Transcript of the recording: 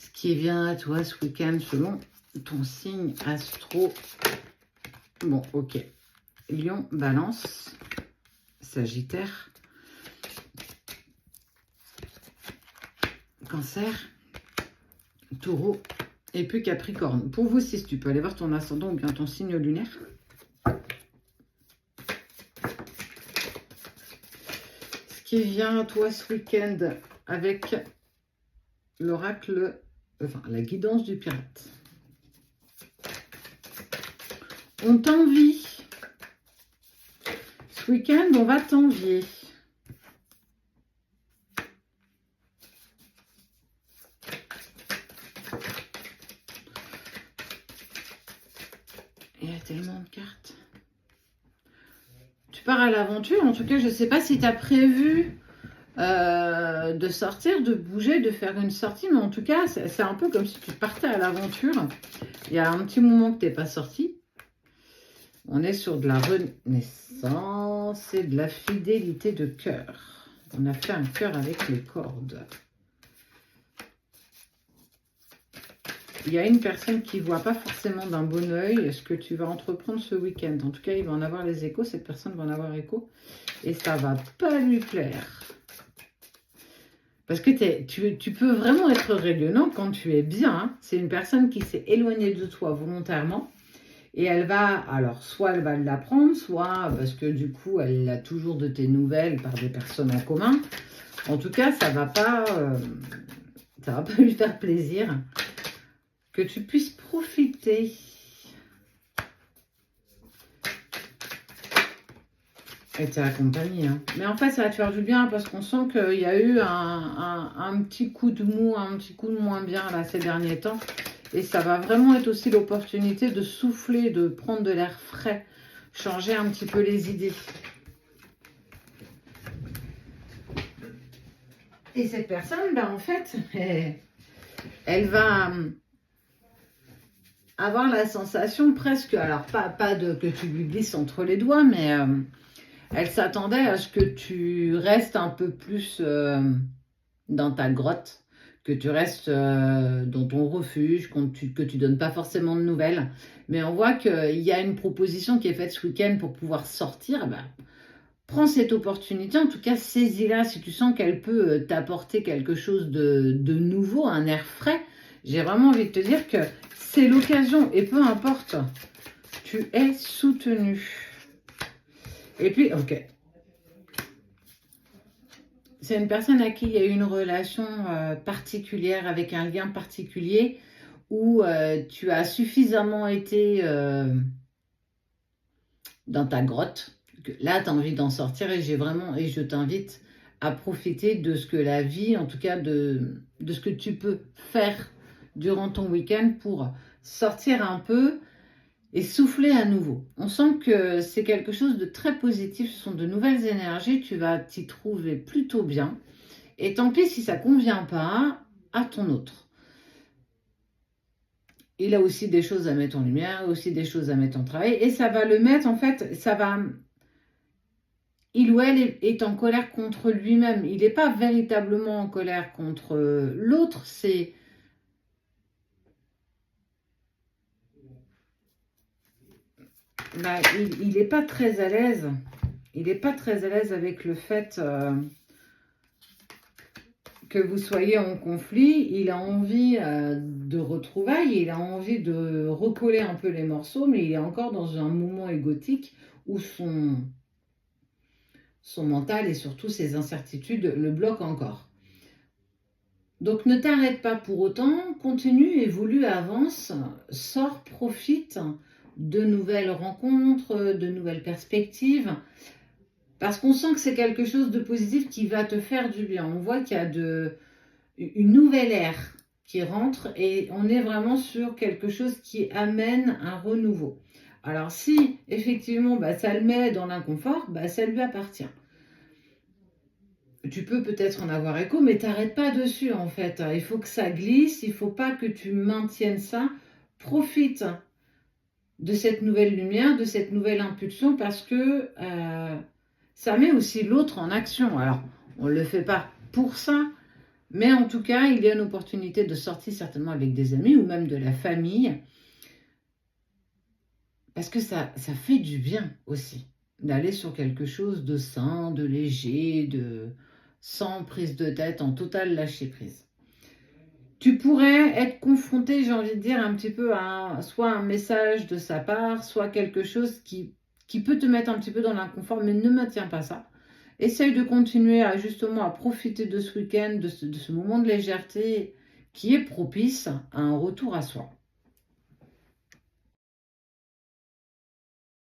ce qui vient à toi ce week-end selon ton signe astro. Bon, ok. Lion, Balance, Sagittaire, Cancer, Taureau et puis Capricorne. Pour vous, si tu peux aller voir ton ascendant ou bien ton signe lunaire. Ce qui vient à toi ce week-end avec l'oracle, enfin la guidance du pirate. On t'envie. Ce week-end, on va t'envier. Il y a tellement de cartes. Tu pars à l'aventure. En tout cas, je ne sais pas si tu as prévu de sortir, de bouger, de faire une sortie. Mais en tout cas, c'est un peu comme si tu partais à l'aventure. Il y a un petit moment que tu n'es pas sorti. On est sur de la renaissance et de la fidélité de cœur. On a fait un cœur avec les cordes. Il y a une personne qui ne voit pas forcément d'un bon oeil ce que tu vas entreprendre ce week-end. En tout cas, il va en avoir les échos. Cette personne va en avoir écho. Et ça ne va pas lui plaire. Parce que tu peux vraiment être rayonnant quand tu es bien. Hein. C'est une personne qui s'est éloignée de toi volontairement. Et elle va, alors, soit elle va l'apprendre, soit parce que du coup, elle a toujours de tes nouvelles par des personnes en commun. En tout cas, ça va pas lui faire plaisir que tu puisses profiter. Et tu es accompagné. Hein. Mais en fait, ça va te faire du bien parce qu'on sent qu'il y a eu un petit coup de mou, un petit coup de moins bien là ces derniers temps. Et ça va vraiment être aussi l'opportunité de souffler, de prendre de l'air frais, changer un petit peu les idées. Et cette personne, ben, en fait, elle va avoir la sensation presque, alors pas de que tu lui glisses entre les doigts, mais elle s'attendait à ce que tu restes un peu plus dans ta grotte, que tu restes dans ton refuge, que tu donnes pas forcément de nouvelles. Mais on voit qu'il y a une proposition qui est faite ce week-end pour pouvoir sortir. Ben, prends cette opportunité, en tout cas saisis-la si tu sens qu'elle peut t'apporter quelque chose de nouveau, un air frais. J'ai vraiment envie de te dire que c'est l'occasion et peu importe, tu es soutenu. Et puis, ok. C'est une personne à qui il y a eu une relation particulière, avec un lien particulier, où tu as suffisamment été dans ta grotte. Là, tu as envie d'en sortir et je t'invite à profiter de ce que la vie, en tout cas de ce que tu peux faire durant ton week-end pour sortir un peu et souffler à nouveau. On sent que c'est quelque chose de très positif, ce sont de nouvelles énergies, tu vas t'y trouver plutôt bien. Et tant pis si ça ne convient pas à ton autre. Il a aussi des choses à mettre en lumière, aussi des choses à mettre en travail. Et ça va le mettre, en fait, il ou elle est en colère contre lui-même. Il n'est pas véritablement en colère contre l'autre, c'est... Bah, il n'est pas très à l'aise. Il n'est pas très à l'aise avec le fait que vous soyez en conflit. Il a envie de retrouvailles, il a envie de recoller un peu les morceaux, mais il est encore dans un mouvement égotique où son mental et surtout ses incertitudes le bloquent encore. Donc ne t'arrête pas pour autant, continue, évolue, avance, sors, profite de nouvelles rencontres, de nouvelles perspectives, parce qu'on sent que c'est quelque chose de positif qui va te faire du bien. On voit qu'il y a une nouvelle ère qui rentre et on est vraiment sur quelque chose qui amène un renouveau. Alors si effectivement ça le met dans l'inconfort, ça lui appartient. Tu peux peut-être en avoir écho, mais t'arrêtes pas dessus en fait. Il faut que ça glisse, il faut pas que tu maintiennes ça. Profite de cette nouvelle lumière, de cette nouvelle impulsion, parce que ça met aussi l'autre en action. Alors, on ne le fait pas pour ça, Mais en tout cas, il y a une opportunité de sortir certainement avec des amis ou même de la famille. Parce que ça fait du bien aussi d'aller sur quelque chose de sain, de léger, sans prise de tête, en total lâcher prise. Tu pourrais être confronté, j'ai envie de dire, un petit peu à soit un message de sa part, soit quelque chose qui peut te mettre un petit peu dans l'inconfort, mais ne maintiens pas ça. Essaye de continuer justement à profiter de ce week-end, de ce moment de légèreté qui est propice à un retour à soi.